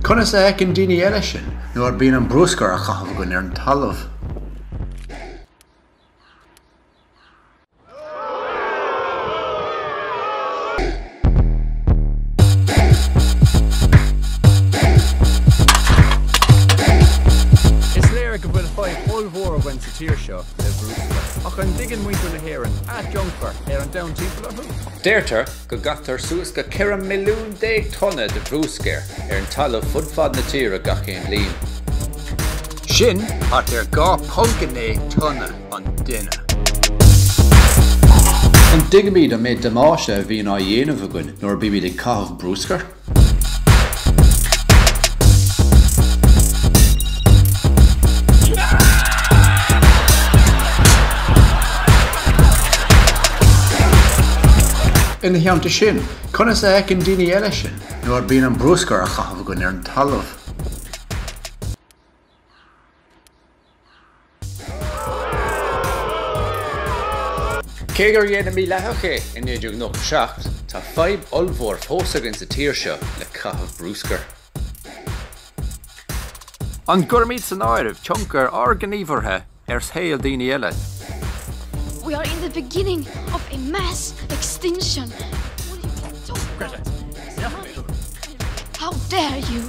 Conas a ec an duine eile sin, nuair bíonn an Bruscar a chaithfh gon ar an talamh. Ulmhór when sa tír seo le Bruscar. Ach an diggin muintir na héireann a Tionchar an down timpeall orthu. Déirtear go gatar suas go 4 milliún tonne de Bruscar an talamh fudfad na tíre gach céim líon. Sin at £2 tonne an duine. An digimid a méid damáise a bhíonn á dhéanamh agan nuair bí míid ag caithfh Bruscar. In the cheanta sin, conas a ec an duine eile sin, nuair bíonn an Bruscar a chaithfh gon ar an talamh. Cé gur dhéanam mí leathaché in 1997 tá 5 ulmhór fósagann sa tír seo le caithfh Bruscar. An gurmid san áireamh Tionchar gníomhartha scéal daoine eile. We are in the beginning of a mass extinction. Greta, how dare you?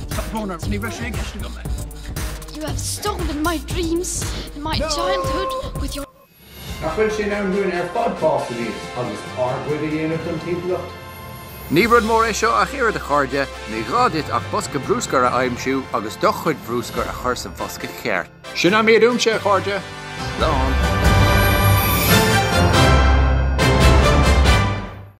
stop going out. You have stolen my dreams and my childhood with your... Nachfuil sin an dúin ar fad básta díos, agus ardhuiid a dhéanamh don timpeall. Ní rud mór é seo a chéir de chairde, ní ghádit ach bosca Bruscar a aimimsiú agus dochuid Bruscar a chur sa bosca cheart. Sin a méadúmse a chairde. Slán.